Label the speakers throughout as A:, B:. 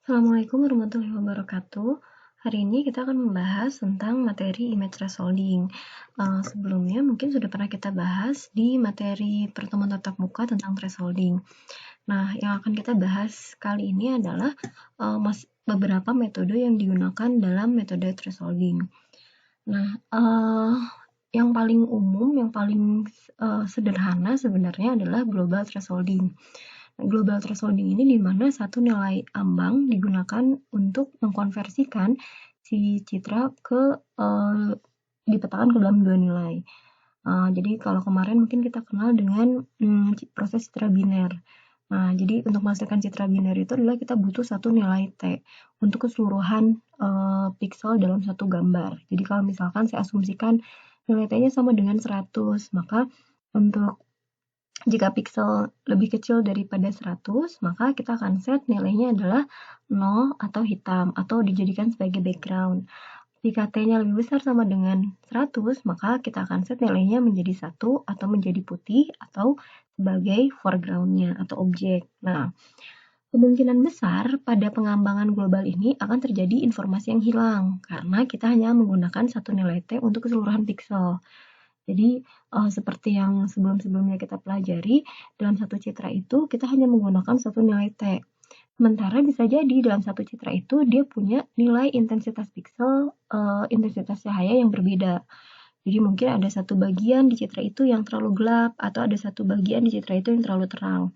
A: Assalamualaikum warahmatullahi wabarakatuh. Hari ini kita akan membahas tentang materi image thresholding. Sebelumnya mungkin sudah pernah kita bahas di materi pertemuan tatap muka tentang thresholding. Nah, yang akan kita bahas kali ini adalah beberapa metode yang digunakan dalam metode thresholding. Nah, yang paling umum, yang paling sederhana sebenarnya adalah global thresholding. Global thresholding ini di mana satu nilai ambang digunakan untuk mengkonversikan si citra ke dipetakan ke dalam dua nilai. Jadi kalau kemarin mungkin kita kenal dengan proses citra biner. Nah, jadi untuk menghasilkan citra biner itu adalah kita butuh satu nilai T untuk keseluruhan pixel dalam satu gambar. Jadi kalau misalkan saya asumsikan nilai T-nya sama dengan 100, maka untuk jika pixel lebih kecil daripada 100, maka kita akan set nilainya adalah 0 atau hitam, atau dijadikan sebagai background. Jika T-nya lebih besar sama dengan 100, maka kita akan set nilainya menjadi 1 atau menjadi putih atau sebagai foreground-nya atau objek. Nah, kemungkinan besar pada pengambangan global ini akan terjadi informasi yang hilang, karena kita hanya menggunakan satu nilai T untuk keseluruhan pixel. Jadi, seperti yang sebelum-sebelumnya kita pelajari, dalam satu citra itu kita hanya menggunakan satu nilai T. Sementara bisa jadi dalam satu citra itu dia punya nilai intensitas pixel, intensitas cahaya yang berbeda. Jadi mungkin ada satu bagian di citra itu yang terlalu gelap, atau ada satu bagian di citra itu yang terlalu terang.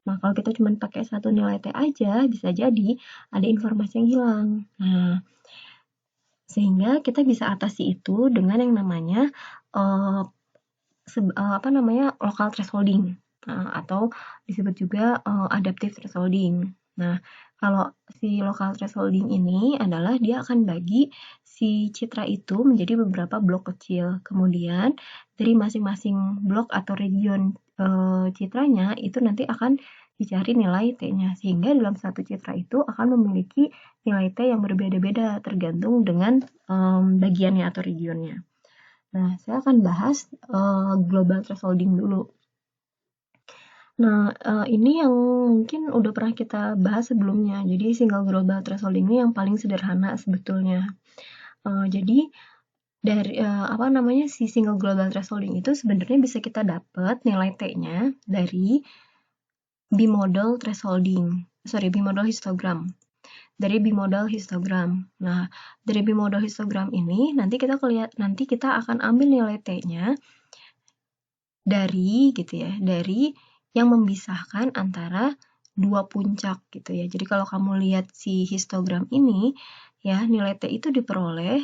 A: Nah, kalau kita cuma pakai satu nilai T aja, bisa jadi ada informasi yang hilang. Nah, sehingga kita bisa atasi itu dengan yang namanya local thresholding, atau disebut juga adaptive thresholding. Nah, kalau si local thresholding ini adalah dia akan bagi si citra itu menjadi beberapa blok kecil. Kemudian dari masing-masing blok atau region citranya itu nanti akan dicari nilai T-nya, sehingga dalam satu citra itu akan memiliki nilai T yang berbeda-beda tergantung dengan bagiannya atau regionnya. Nah, saya akan bahas global thresholding dulu. Nah, ini yang mungkin udah pernah kita bahas sebelumnya. Jadi, single global thresholding ini yang paling sederhana sebetulnya. Jadi, dari si single global thresholding itu sebenarnya bisa kita dapat nilai T-nya dari bimodal histogram. Dari bimodal histogram. Nah, dari bimodal histogram ini nanti kita akan ambil nilai T-nya dari yang memisahkan antara dua puncak gitu ya. Jadi kalau kamu lihat si histogram ini ya, nilai T itu diperoleh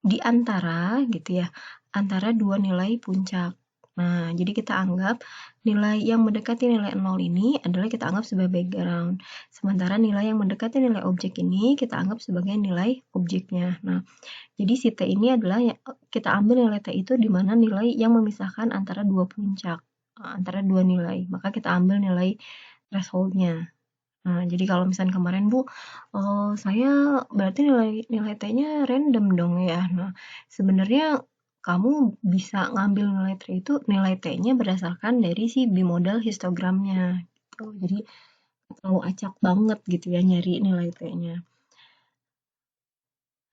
A: di antara antara dua nilai puncak. Nah, jadi kita anggap nilai yang mendekati nilai 0 ini adalah kita anggap sebagai background. Sementara nilai yang mendekati nilai objek ini kita anggap sebagai nilai objeknya. Nah, jadi si T ini adalah kita ambil nilai T itu di mana nilai yang memisahkan antara dua puncak, antara dua nilai. Maka kita ambil nilai threshold-nya. Nah, jadi kalau misalnya kemarin Bu, saya berarti nilai T-nya random dong ya. Nah, sebenarnya kamu bisa ngambil nilai T-nya berdasarkan dari si bimodal histogramnya. Gitu. Jadi terlalu acak banget gitu ya nyari nilai T-nya.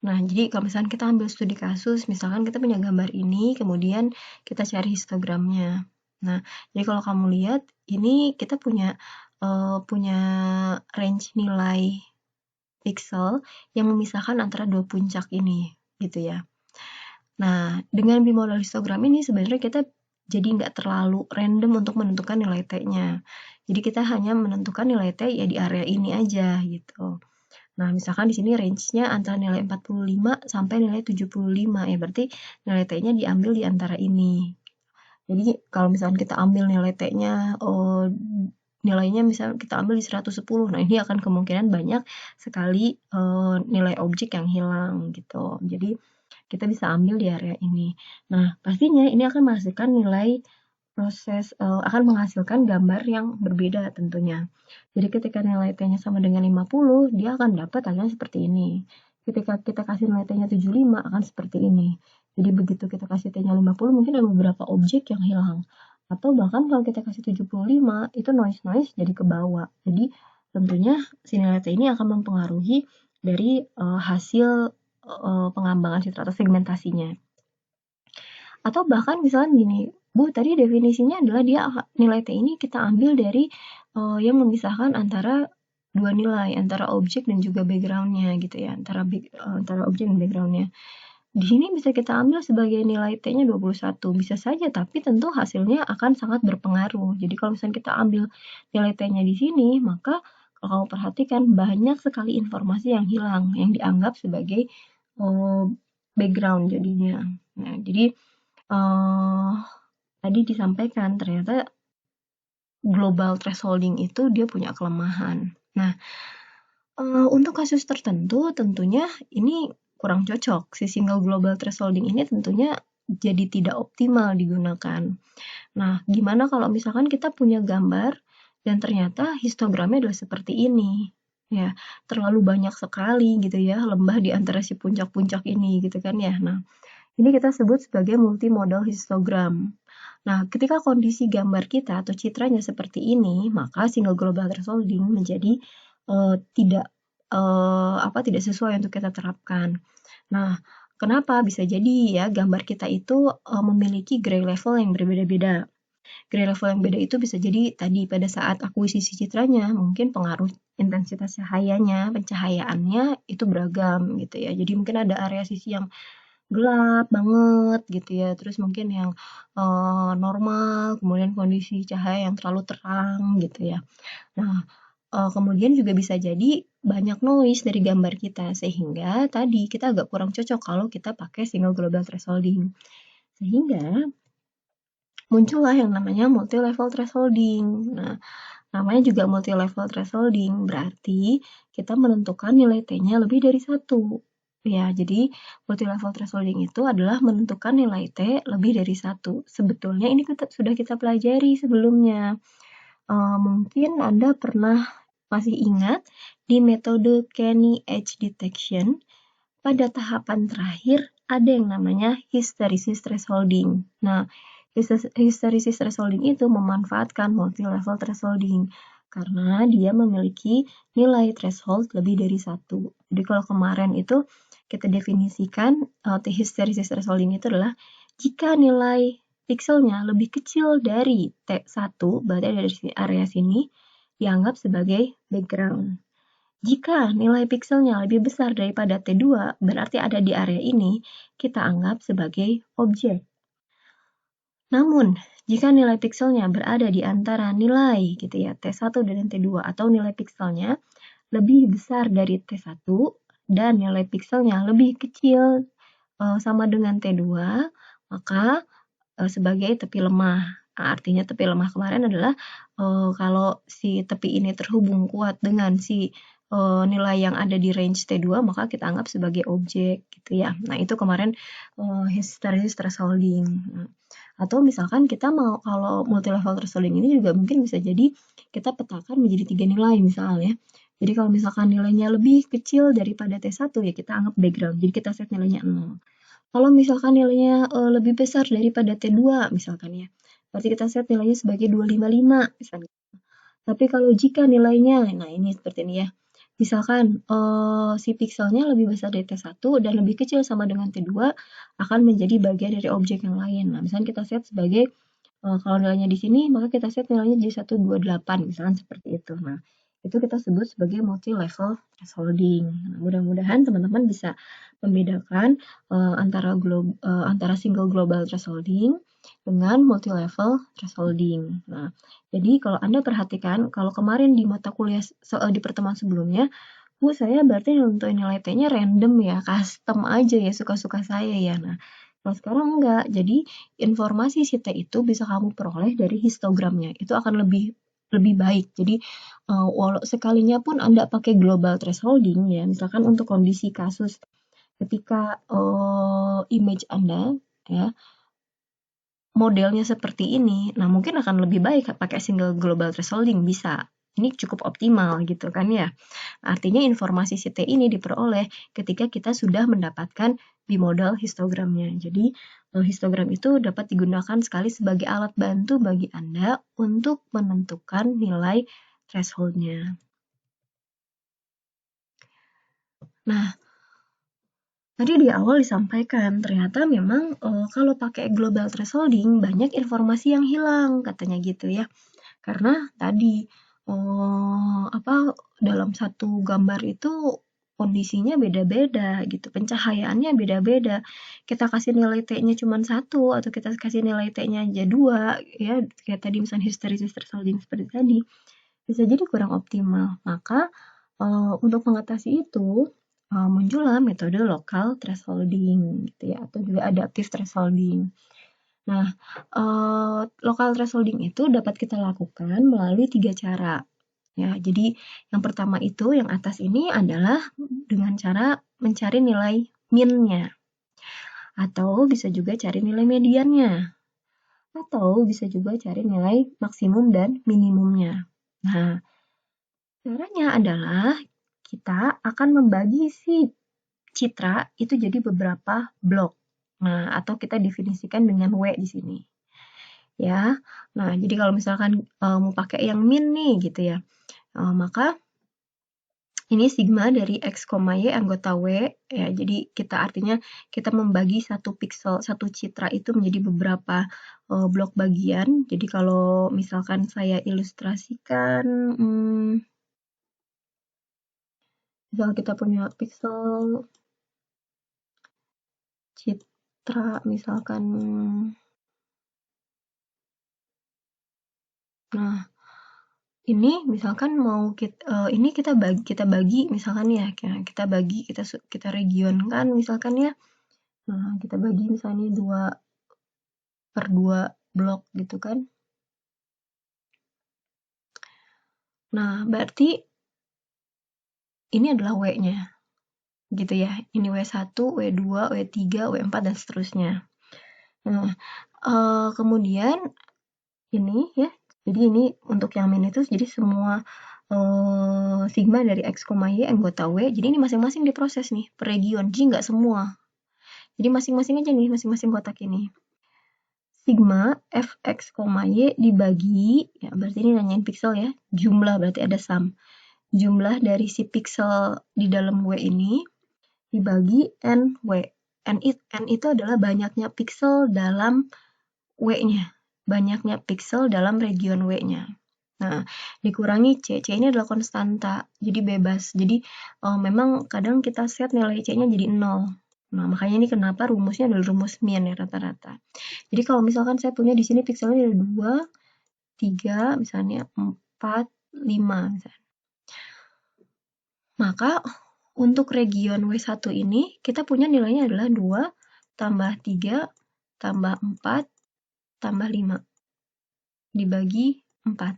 A: Nah, jadi kalau misalkan kita ambil studi kasus, misalkan kita punya gambar ini, kemudian kita cari histogramnya. Nah, jadi kalau kamu lihat, ini kita punya range nilai pixel yang memisahkan antara dua puncak ini, gitu ya. Nah, dengan bimodal histogram ini sebenarnya kita jadi nggak terlalu random untuk menentukan nilai T-nya. Jadi kita hanya menentukan nilai T ya di area ini aja, gitu. Nah, misalkan di sini range-nya antara nilai 45 sampai nilai 75, ya berarti nilai T-nya diambil di antara ini. Jadi, kalau misalkan kita ambil nilai T-nya, nilainya misalnya kita ambil di 110, nah ini akan kemungkinan banyak sekali nilai objek yang hilang, gitu. Jadi, kita bisa ambil di area ini. Nah, pastinya ini akan menghasilkan akan menghasilkan gambar yang berbeda tentunya. Jadi ketika nilai T-nya sama dengan 50, dia akan dapat hasilnya seperti ini. Ketika kita kasih nilai T-nya 75, akan seperti ini. Jadi begitu kita kasih T-nya 50, mungkin ada beberapa objek yang hilang. Atau bahkan kalau kita kasih 75, itu noise jadi ke bawah. Jadi tentunya si nilai T ini akan mempengaruhi dari hasil pengembangan citra atau segmentasinya. Atau bahkan misalnya gini, Bu, tadi definisinya adalah nilai T ini kita ambil dari yang memisahkan antara dua nilai, antara objek dan juga background-nya gitu ya, antara objek dan background-nya. Di sini bisa kita ambil sebagai nilai T-nya 21, bisa saja, tapi tentu hasilnya akan sangat berpengaruh. Jadi kalau misalnya kita ambil nilai T-nya di sini, maka kalau kamu perhatikan banyak sekali informasi yang hilang, yang dianggap sebagai background jadinya. Nah, jadi tadi disampaikan ternyata global thresholding itu dia punya kelemahan. Nah, untuk kasus tertentu tentunya ini kurang cocok. Si single global thresholding ini tentunya jadi tidak optimal digunakan. Nah, gimana kalau misalkan kita punya gambar dan ternyata histogramnya adalah seperti ini? Ya, terlalu banyak sekali gitu ya, lembah di antara si puncak-puncak ini gitu kan ya. Nah, ini kita sebut sebagai multimodal histogram. Nah, ketika kondisi gambar kita atau citranya seperti ini, maka single global thresholding menjadi tidak sesuai untuk kita terapkan. Nah, kenapa? Bisa jadi ya gambar kita itu memiliki gray level yang berbeda-beda. Gray level yang beda itu bisa jadi tadi pada saat akuisisi citranya, mungkin pengaruh intensitas cahayanya, pencahayaannya itu beragam gitu ya. Jadi mungkin ada area sisi yang gelap banget gitu ya, terus mungkin yang normal, kemudian kondisi cahaya yang terlalu terang gitu ya. Nah, kemudian juga bisa jadi banyak noise dari gambar kita, sehingga tadi kita agak kurang cocok kalau kita pakai single global thresholding. Sehingga muncullah yang namanya multi-level thresholding. Nah, namanya juga multi-level thresholding, berarti kita menentukan nilai T-nya lebih dari 1. Ya, jadi multi-level thresholding itu adalah menentukan nilai T lebih dari 1. Sebetulnya ini sudah kita pelajari sebelumnya. Mungkin Anda pernah masih ingat di metode Kenny Edge Detection, pada tahapan terakhir ada yang namanya hysteresis thresholding. Nah, hysteresis thresholding itu memanfaatkan multi-level thresholding karena dia memiliki nilai threshold lebih dari 1. Jadi kalau kemarin itu kita definisikan hysteresis thresholding itu adalah jika nilai pikselnya lebih kecil dari T1, berarti dari area sini, dianggap sebagai background. Jika nilai pikselnya lebih besar daripada T2, berarti ada di area ini, kita anggap sebagai objek. Namun, jika nilai pikselnya berada di antara nilai gitu ya, T1 dan T2 atau nilai pikselnya lebih besar dari T1 dan nilai pikselnya lebih kecil sama dengan T2, maka sebagai tepi lemah. Nah, artinya tepi lemah kemarin adalah kalau si tepi ini terhubung kuat dengan si nilai yang ada di range T2, maka kita anggap sebagai objek gitu ya. Nah, itu kemarin hysteresis thresholding. Atau misalkan kita mau, kalau multi-level thresholding ini juga mungkin bisa jadi kita petakan menjadi 3 nilai misalnya. Jadi kalau misalkan nilainya lebih kecil daripada T1 ya kita anggap background. Jadi kita set nilainya 0. Kalau misalkan nilainya lebih besar daripada T2 misalkan ya, berarti kita set nilainya sebagai 255 misalnya. Tapi kalau jika nilainya, nah ini seperti ini ya, misalkan si pikselnya lebih besar dari T1 dan lebih kecil sama dengan T2, akan menjadi bagian dari objek yang lain. Nah, misalnya kita set sebagai kalau nilainya di sini, maka kita set nilainya jadi 128, misalkan seperti itu. Nah, itu kita sebut sebagai multi-level thresholding. Nah, mudah-mudahan teman-teman bisa membedakan antara single global thresholding dengan multi-level thresholding. Nah, jadi kalau Anda perhatikan, kalau kemarin di mata kuliah di pertemuan sebelumnya, Bu, saya berarti nentuin nilai T-nya random ya, custom aja ya, suka-suka saya ya. Nah, kalau sekarang enggak. Jadi, informasi si T itu bisa kamu peroleh dari histogramnya. Itu akan lebih baik. Jadi, walau sekalinya pun Anda pakai global thresholding ya, misalkan untuk kondisi kasus ketika image Anda ya modelnya seperti ini, nah mungkin akan lebih baik pakai single global thresholding, bisa. Ini cukup optimal gitu kan ya. Artinya informasi si T ini diperoleh ketika kita sudah mendapatkan bimodal histogramnya. Jadi histogram itu dapat digunakan sekali sebagai alat bantu bagi Anda untuk menentukan nilai thresholdnya. Nah, tadi di awal disampaikan, ternyata memang kalau pakai global thresholding banyak informasi yang hilang, katanya gitu ya. Karena tadi dalam satu gambar itu kondisinya beda-beda gitu, pencahayaannya beda-beda. Kita kasih nilai T-nya cuma 1 atau kita kasih nilai T-nya aja 2 ya, kayak tadi misalnya hysteresis thresholding seperti tadi, bisa jadi kurang optimal. Maka untuk mengatasi itu muncullah metode local thresholding gitu ya, atau juga adaptive thresholding. Nah, local thresholding itu dapat kita lakukan melalui 3 cara. Ya, jadi yang pertama itu, yang atas ini adalah dengan cara mencari nilai min-nya. Atau bisa juga cari nilai mediannya. Atau bisa juga cari nilai maksimum dan minimumnya. Nah, caranya adalah kita akan membagi si citra itu jadi beberapa blok. Nah, atau kita definisikan dengan W di sini. Ya. Nah, jadi kalau misalkan mau pakai yang min nih gitu ya. Maka ini sigma dari X, Y anggota W ya. Jadi artinya kita membagi satu pixel, satu citra itu menjadi beberapa blok bagian. Jadi kalau misalkan saya ilustrasikan, misal kita punya pixel citra misalkan, nah ini misalkan ini kita bagi misalkan ya, kita regionkan misalkan ya. Nah, kita bagi misalnya 2/2 blok gitu kan. Nah, berarti ini adalah W-nya. Gitu ya. Ini W1, W2, W3, W4 dan seterusnya. Nah, kemudian ini ya. Jadi ini untuk yang min itu jadi semua sigma dari X, Y anggota W. Jadi ini masing-masing diproses nih per region. Jadi nggak semua. Jadi masing-masing aja nih, masing-masing kotak ini. Sigma Fx, Y dibagi, ya berarti ini nanyain pixel ya, jumlah berarti ada sum. Jumlah dari si pixel di dalam W ini dibagi NW. N itu adalah banyaknya pixel dalam W-nya. Banyaknya pixel dalam region W-nya. Nah, dikurangi C. C ini adalah konstanta, jadi bebas. Jadi memang kadang kita set nilai C-nya jadi 0. Nah, makanya ini kenapa rumusnya adalah rumus min ya rata-rata. Jadi kalau misalkan saya punya di sini pixelnya ada 2, 3, misalnya 4, 5 misalnya. Maka untuk region W1 ini kita punya nilainya adalah 2 tambah 3 tambah 4 tambah 5 dibagi 4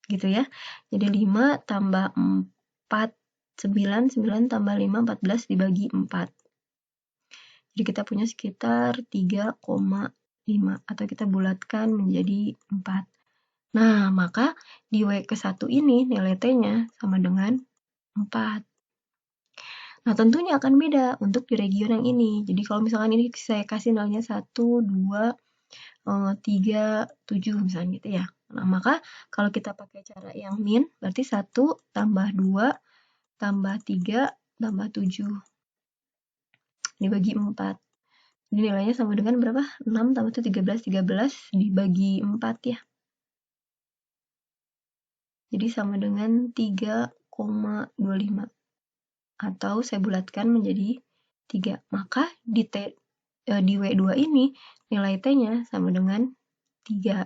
A: gitu ya. Jadi 5 tambah 4 9, 9 tambah 5 14 dibagi 4. Jadi kita punya sekitar 3,5 atau kita bulatkan menjadi 4. Nah, maka di W ke-1 ini nilai T-nya sama dengan 4. Nah, tentunya akan beda untuk di region yang ini. Jadi kalau misalkan ini saya kasih nilainya 1, 2, 3, 7 misalnya gitu ya. Nah, maka kalau kita pakai cara yang min, berarti 1 tambah 2 tambah 3 tambah 7 dibagi 4. Jadi nilainya sama dengan berapa? 6 tambah 1, 13. 13 dibagi 4 ya. Jadi sama dengan 3,25. Atau saya bulatkan menjadi 3. Maka di W2 ini nilai T-nya sama dengan 3.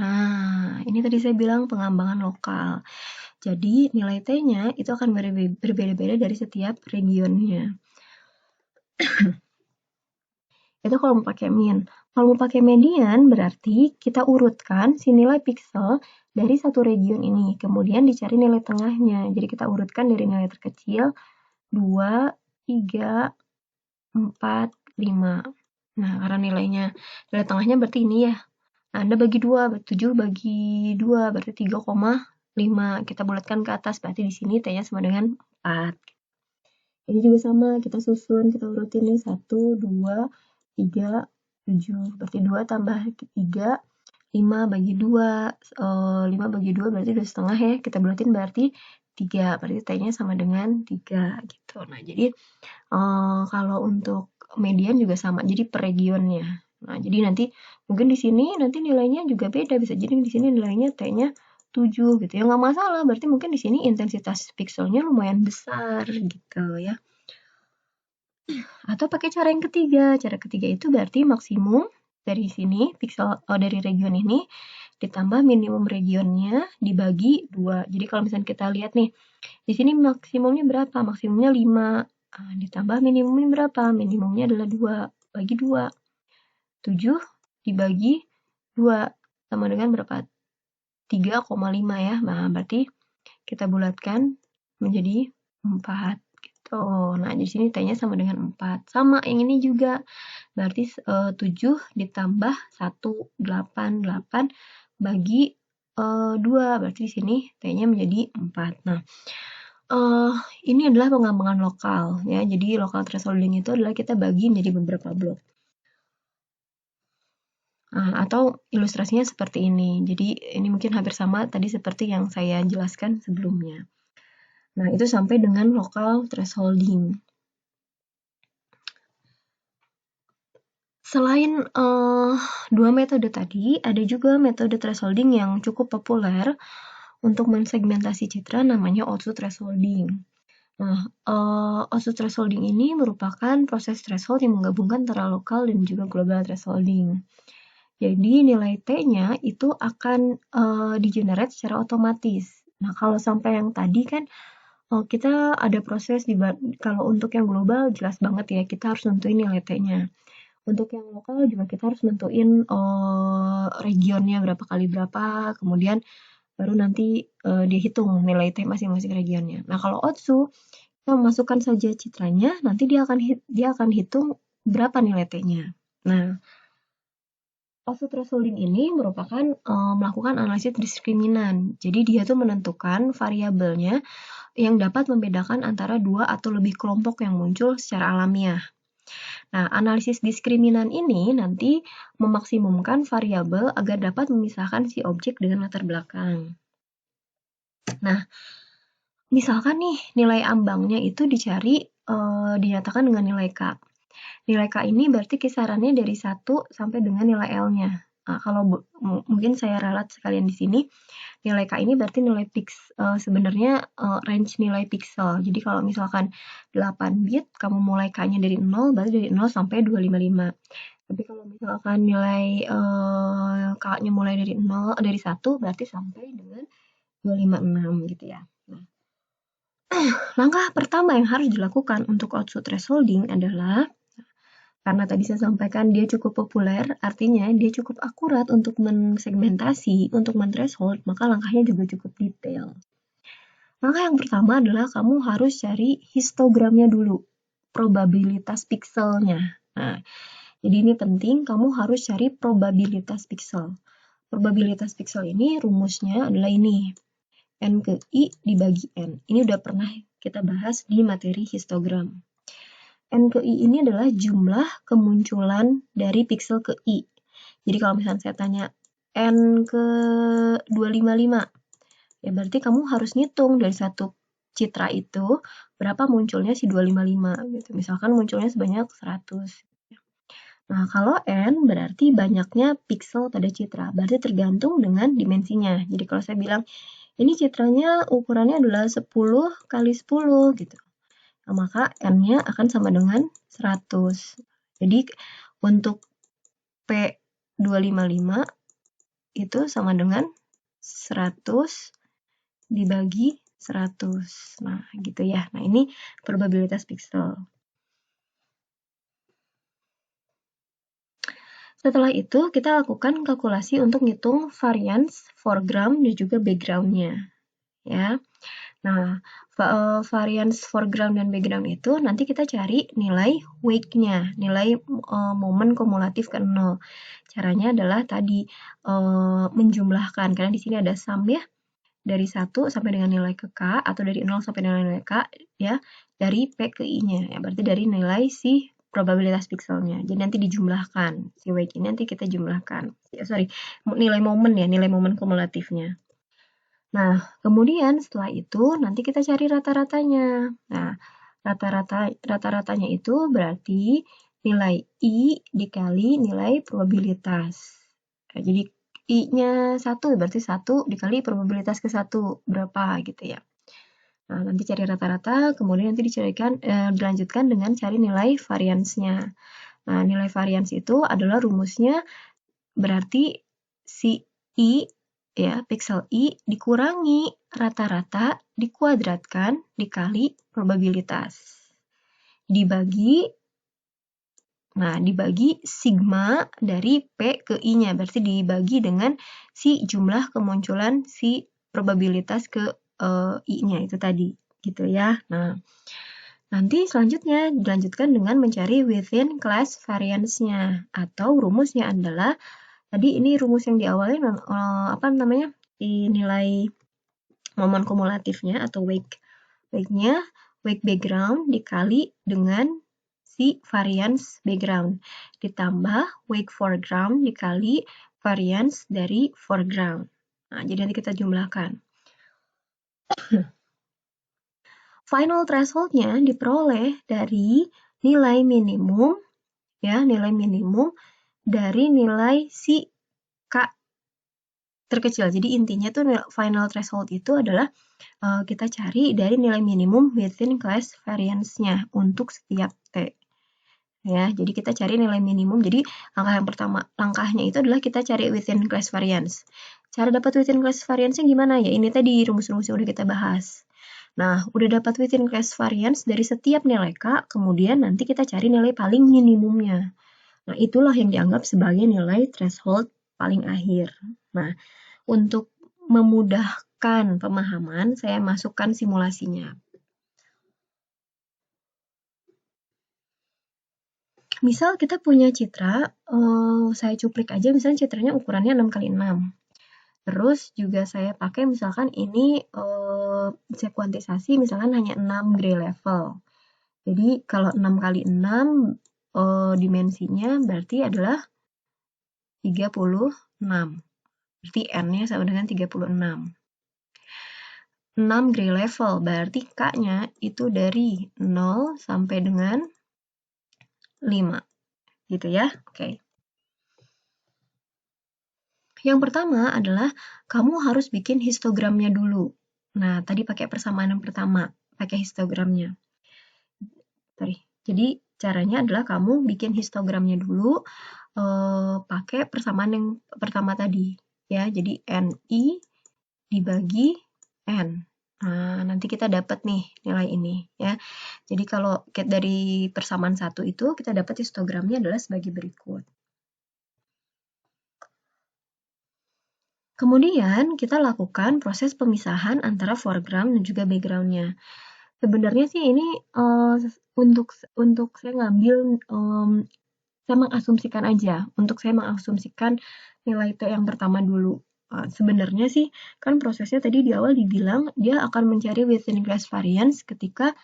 A: Nah, ini tadi saya bilang pengembangan lokal. Jadi nilai T-nya itu akan berbeda-beda dari setiap regionnya. Itu kalau mau pakai min. Kalau mau pakai median berarti kita urutkan si nilai pixel dari satu region ini. Kemudian dicari nilai tengahnya. Jadi kita urutkan dari nilai terkecil 2, 3, 4, 5. Nah, karena nilai tengahnya berarti ini ya. Nah, Anda bagi 2, 7 bagi 2 berarti 3,5. Kita bulatkan ke atas, berarti di sini T-nya sama dengan 4. Ini juga sama, kita susun, kita urutin nih 1, 2, 3, 7. Berarti 2 tambah 3, 5 bagi 2. 5 bagi 2 berarti 2,5 ya. Kita bulatin berarti 3, berarti T-nya sama dengan 3 gitu. Nah, jadi kalau untuk median juga sama, jadi per regionnya. Nah, jadi nanti mungkin di sini nanti nilainya juga beda, bisa jadi di sini nilainya T-nya 7 gitu ya, nggak masalah, berarti mungkin di sini intensitas pikselnya lumayan besar gitu ya. Atau pakai cara yang ketiga. Cara ketiga itu berarti maksimum dari sini piksel dari region ini ditambah minimum regionnya dibagi 2. Jadi kalau misalnya kita lihat nih, di sini maksimumnya berapa? Maksimumnya 5. Ditambah minimumnya berapa? Minimumnya adalah 2. Bagi 2. 7 dibagi 2 sama dengan berapa? 3,5 ya. Nah, berarti kita bulatkan menjadi 4 gitu. Nah, di sini T-nya sama dengan 4. Sama yang ini juga. Berarti 7 ditambah 188 bagi 2. Berarti di sini T-nya menjadi 4. Nah, ini adalah pengembangan lokal ya. Jadi local thresholding itu adalah kita bagi menjadi beberapa blok. Atau ilustrasinya seperti ini. Jadi ini mungkin hampir sama tadi seperti yang saya jelaskan sebelumnya. Nah, itu sampai dengan local thresholding. Selain dua metode tadi, ada juga metode thresholding yang cukup populer untuk mensegmentasi citra, namanya output thresholding. Nah, output thresholding ini merupakan proses threshold yang menggabungkan antara lokal dan juga global thresholding. Jadi nilai T-nya itu akan di-generate secara otomatis. Nah, kalau sampai yang tadi kan kita ada proses kalau untuk yang global jelas banget ya, kita harus nentuin nilai T-nya. Untuk yang lokal juga kita harus nentuin regionnya berapa kali berapa, kemudian baru nanti dihitung nilai T masing-masing regionnya. Nah, kalau OTSU kita masukkan saja citranya, nanti dia akan hitung berapa nilai T-nya. Nah, output thresholding ini merupakan melakukan analisis diskriminan. Jadi dia tuh menentukan variabelnya yang dapat membedakan antara dua atau lebih kelompok yang muncul secara alamiah. Nah, analisis diskriminan ini nanti memaksimumkan variabel agar dapat memisahkan si objek dengan latar belakang. Nah, misalkan nih nilai ambangnya itu dicari dinyatakan dengan nilai K. Nilai K ini berarti kisarannya dari 1 sampai dengan nilai L-nya. Nah, kalau mungkin saya ralat sekalian di sini, nilai K ini berarti nilai sebenarnya range nilai pixel. Jadi kalau misalkan 8 bit, kamu mulai K-nya dari 0, berarti dari 0 sampai 255. Tapi kalau misalkan nilai K-nya mulai dari 1, berarti sampai dengan 256 gitu ya. Nah, langkah pertama yang harus dilakukan untuk output thresholding adalah, karena tadi saya sampaikan dia cukup populer, artinya dia cukup akurat untuk mensegmentasi, untuk men-threshold, maka langkahnya juga cukup detail. Langkah yang pertama adalah kamu harus cari histogramnya dulu, probabilitas pixelnya. Nah, jadi ini penting, kamu harus cari probabilitas pixel. Probabilitas pixel ini rumusnya adalah ini, N ke I dibagi N. Ini udah pernah kita bahas di materi histogram. N ke I ini adalah jumlah kemunculan dari pixel ke I. Jadi kalau misalnya saya tanya N ke 255, ya berarti kamu harus ngitung dari satu citra itu berapa munculnya si 255 gitu. Misalkan munculnya sebanyak 100. Nah, kalau N berarti banyaknya pixel pada citra, berarti tergantung dengan dimensinya. Jadi kalau saya bilang ini citranya ukurannya adalah 10 kali 10 gitu. Nah, maka N-nya akan sama dengan 100. Jadi untuk P255 itu sama dengan 100 dibagi 100. Nah, gitu ya. Nah, ini probabilitas pixel. Setelah itu, kita lakukan kalkulasi untuk ngitung variance foreground dan juga background-nya. Ya. Nah, variance foreground dan background itu nanti kita cari nilai wake-nya, nilai momen kumulatif ke 0. Caranya adalah tadi menjumlahkan, karena di sini ada sum ya, dari 1 sampai dengan nilai ke K, atau dari 0 sampai dengan nilai K, ya, dari P ke I-nya, ya, berarti dari nilai si probabilitas pixelnya. Jadi nanti dijumlahkan, si wake ini nanti kita jumlahkan. Nilai momen ya, nilai momen kumulatifnya. Nah, kemudian setelah itu nanti kita cari rata-ratanya. Nah, rata-ratanya itu berarti nilai I dikali nilai probabilitas. Nah, jadi I-nya 1, berarti 1 dikali probabilitas ke 1, berapa gitu ya. Nah, nanti cari rata-rata, kemudian nanti dilanjutkan dengan cari nilai variansnya. Nah, nilai varians itu adalah rumusnya berarti si I, ya, piksel I dikurangi rata-rata dikuadratkan dikali probabilitas. Dibagi sigma dari P ke I-nya, berarti dibagi dengan si jumlah kemunculan si probabilitas ke I-nya itu tadi, gitu ya. Nah, nanti selanjutnya dilanjutkan dengan mencari within class variance-nya, atau rumusnya adalah, tadi ini rumus yang di awalnya di nilai momen kumulatifnya atau wake-nya, wake background dikali dengan si variance background, ditambah wake foreground dikali variance dari foreground. Nah, jadi nanti kita jumlahkan. Final threshold-nya diperoleh dari nilai minimum, ya, nilai minimum dari nilai si K terkecil. Jadi intinya tuh final threshold itu adalah kita cari dari nilai minimum within class variance-nya untuk setiap T. Ya, jadi kita cari nilai minimum. Jadi langkahnya itu adalah kita cari within class variance. Cara dapat within class variance-nya gimana? Ya, ini tadi rumus-rumus yang udah kita bahas. Nah, udah dapat within class variance dari setiap nilai K, kemudian nanti kita cari nilai paling minimumnya. Nah, itulah yang dianggap sebagai nilai threshold paling akhir. Nah, untuk memudahkan pemahaman, saya masukkan simulasinya. Misal kita punya citra, saya cuplik aja, misalnya citranya ukurannya 6x6. Terus juga saya pakai misalkan ini saya kuantisasi misalkan hanya 6 gray level. Jadi kalau 6x6 dimensinya berarti adalah 36. Berarti N-nya sama dengan 36. 6 gray level, berarti K-nya itu dari 0 sampai dengan 5. Gitu ya, oke. Yang pertama adalah kamu harus bikin histogramnya dulu. Nah, tadi pakai persamaan yang pertama, pakai histogramnya. Jadi caranya adalah kamu bikin histogramnya dulu pakai persamaan yang pertama tadi, ya. Jadi NI dibagi N. Nah, nanti kita dapat nih nilai ini, ya. Jadi kalau dari persamaan 1 itu kita dapat histogramnya adalah sebagai berikut. Kemudian kita lakukan proses pemisahan antara foreground dan juga background-nya. Sebenarnya sih ini untuk saya ngambil, saya mengasumsikan aja. Untuk saya mengasumsikan nilai T yang pertama dulu. Sebenarnya sih kan prosesnya tadi di awal dibilang dia akan mencari within class variance ketika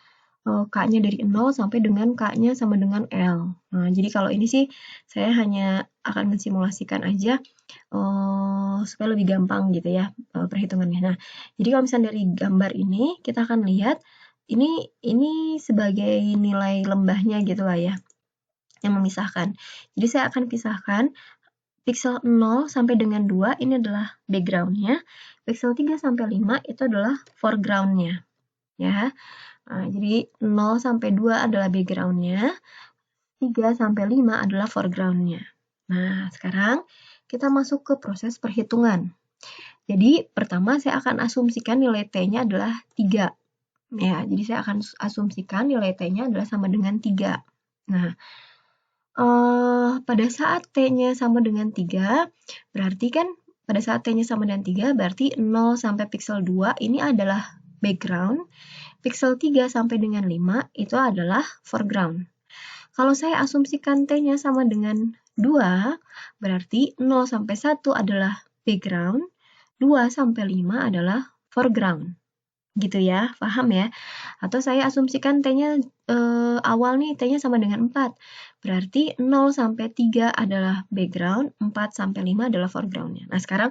A: K-nya dari 0 sampai dengan K-nya sama dengan L. Nah, jadi kalau ini sih saya hanya akan mensimulasikan aja supaya lebih gampang gitu ya perhitungannya. Nah, jadi kalau misalnya dari gambar ini kita akan lihat ini sebagai nilai lembahnya gitu lah ya, yang memisahkan. Jadi saya akan pisahkan pixel 0 sampai dengan 2 ini adalah background-nya, pixel 3 sampai 5 itu adalah foreground-nya. Ya. Nah, jadi 0 sampai 2 adalah background-nya, 3 sampai 5 adalah foreground-nya. Nah, sekarang kita masuk ke proses perhitungan. Jadi, pertama saya akan asumsikan nilai T-nya adalah 3. Ya, jadi saya akan asumsikan nilai T-nya adalah sama dengan 3. Nah, pada saat T-nya sama dengan 3, berarti kan pada saat T-nya sama dengan 3, berarti 0 sampai pixel 2 ini adalah background, pixel 3 sampai dengan 5 itu adalah foreground. Kalau saya asumsikan T-nya sama dengan 2, berarti 0 sampai 1 adalah background, 2 sampai 5 adalah foreground. Gitu ya, paham ya? Atau saya asumsikan T-nya awal nih, T-nya sama dengan 4. Berarti 0 sampai 3 adalah background, 4 sampai 5 adalah foreground-nya. Nah, sekarang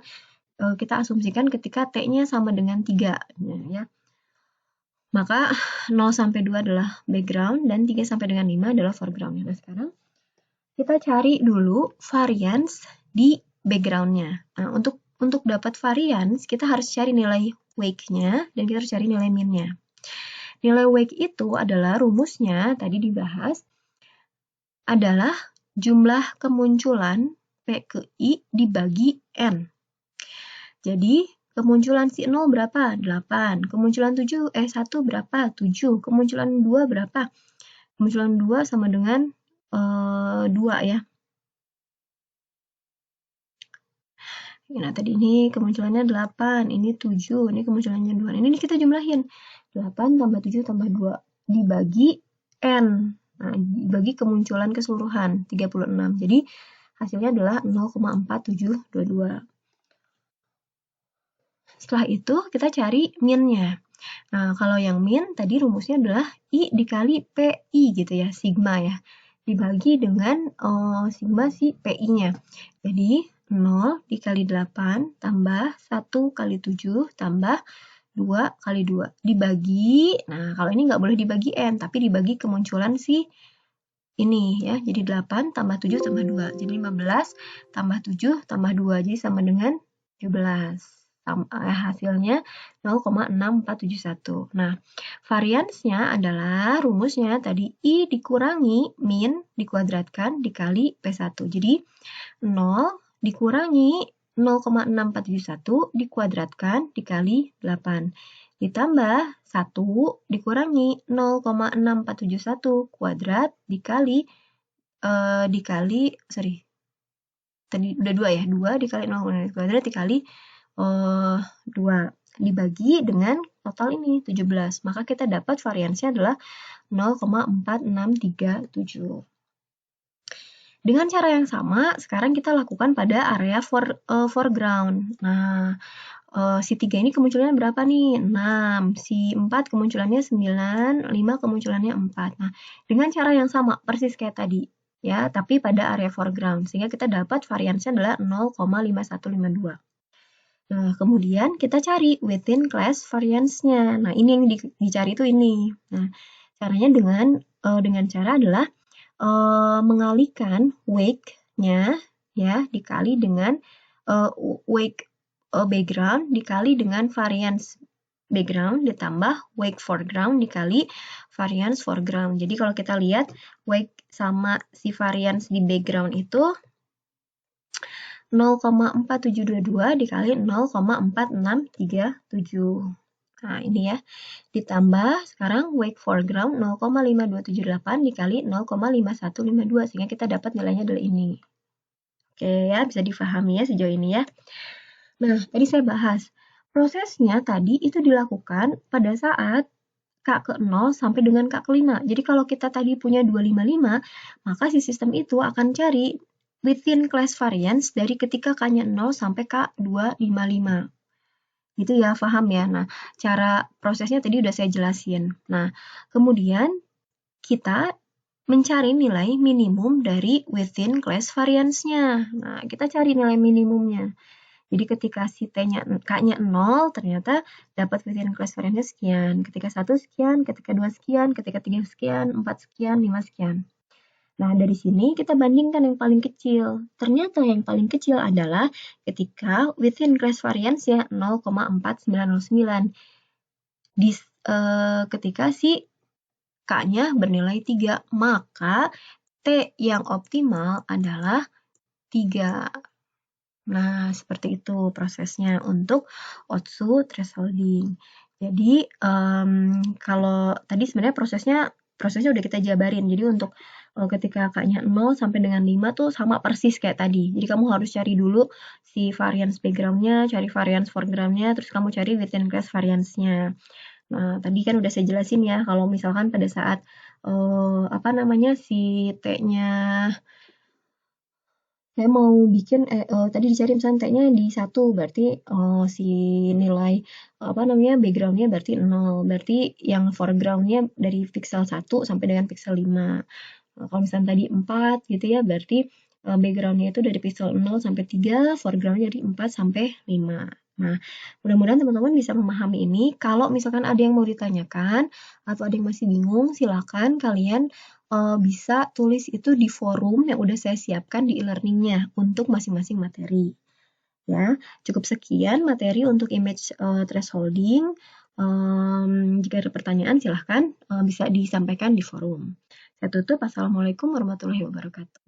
A: kita asumsikan ketika T-nya sama dengan 3, ya. Maka 0 sampai 2 adalah background dan 3 sampai dengan 5 adalah foreground. Nah, sekarang kita cari dulu variance di background-nya. Nah, untuk dapat variance, kita harus cari nilai wake-nya dan kita harus cari nilai min-nya. Nilai wake itu adalah rumusnya, tadi dibahas, adalah jumlah kemunculan P ke I dibagi N. Jadi, kemunculan si 0 berapa? 8. Kemunculan 1 berapa? 7. Kemunculan 2 berapa? Kemunculan 2 sama dengan 2 ya. Nah, tadi ini kemunculannya 8, ini 7, ini kemunculannya 2. Ini kita jumlahin. 8 tambah 7 tambah 2 dibagi N. Nah, dibagi kemunculan keseluruhan, 36. Jadi, hasilnya adalah 0,4722. Setelah itu, kita cari min-nya. Nah, kalau yang min, tadi rumusnya adalah I dikali PI gitu ya, sigma ya. Dibagi dengan sigma si PI-nya. Jadi, 0 dikali 8 tambah 1 kali 7 tambah 2 kali 2. Dibagi, nah kalau ini nggak boleh dibagi N, tapi dibagi kemunculan si ini ya. Jadi 8 tambah 7 tambah 2. Jadi 15 tambah 7 tambah 2. Jadi sama dengan 17. Hasilnya 0,6471. Nah, variansnya adalah rumusnya tadi I dikurangi min dikuadratkan dikali P1. Jadi 0 dikurangi 0,6471 dikuadratkan dikali 8. Ditambah 1 dikurangi 0,6471 kuadrat dikali tadi udah 2 ya, 2 dikali 0,64 kuadrat dikali 2 dibagi dengan total ini 17. Maka kita dapat variansnya adalah 0,4637. Dengan cara yang sama, sekarang kita lakukan pada area foreground. Nah, si 3 ini kemunculannya berapa nih? 6. Si 4 kemunculannya 9, 5 kemunculannya 4. Nah, dengan cara yang sama, persis kayak tadi, ya, tapi pada area foreground. Sehingga kita dapat variansnya adalah 0,5152. Nah, kemudian kita cari within class variance-nya. Nah, ini yang dicari itu ini. Nah, caranya dengan cara adalah mengalihkan wake-nya ya dikali dengan wake background dikali dengan variance background ditambah wake foreground dikali variance foreground. Jadi kalau kita lihat wake sama si variance di background itu 0,4722 dikali 0,4637. Nah, ini ya. Ditambah sekarang wake foreground 0,5278 dikali 0,5152 sehingga kita dapat nilainya adalah ini. Oke ya, bisa difahami ya sejauh ini ya. Nah, tadi saya bahas. Prosesnya tadi itu dilakukan pada saat K ke 0 sampai dengan K ke 5. Jadi kalau kita tadi punya 255, maka si sistem itu akan cari within class variance dari ketika K-nya 0 sampai K255. Gitu ya, paham ya? Nah, cara prosesnya tadi udah saya jelasin. Nah, kemudian kita mencari nilai minimum dari within class variance-nya. Nah, kita cari nilai minimumnya. Jadi ketika si K-nya 0, ternyata dapat within class variance-nya sekian. Ketika 1 sekian, ketika 2 sekian, ketika 3 sekian, 4 sekian, 5 sekian. Nah, dari sini kita bandingkan yang paling kecil. Ternyata yang paling kecil adalah ketika within class variance ya 0,4909. Ketika si K-nya bernilai 3, maka T yang optimal adalah 3. Nah, seperti itu prosesnya untuk Otsu thresholding. Jadi, kalau tadi sebenarnya prosesnya udah kita jabarin. Jadi untuk ketika K-nya 0 sampai dengan 5 tuh sama persis kayak tadi. Jadi kamu harus cari dulu si variance background-nya, cari variance foreground-nya, terus kamu cari within class variance-nya. Nah, tadi kan udah saya jelasin ya, kalau misalkan pada saat si T-nya saya mau bikin tadi dicari misalnya T-nya di 1, berarti si nilai background-nya berarti 0. Berarti yang foreground-nya dari pixel 1 sampai dengan pixel 5. Kalau misalnya tadi 4 gitu ya, berarti background-nya itu dari pixel 0 sampai 3, foreground-nya dari 4 sampai 5. Nah, mudah-mudahan teman-teman bisa memahami ini. Kalau misalkan ada yang mau ditanyakan atau ada yang masih bingung, silakan kalian bisa tulis itu di forum yang udah saya siapkan di e-learning-nya untuk masing-masing materi. Ya, cukup sekian materi untuk image thresholding. Jika ada pertanyaan silahkan bisa disampaikan di forum. Saya tutup. Assalamualaikum warahmatullahi wabarakatuh.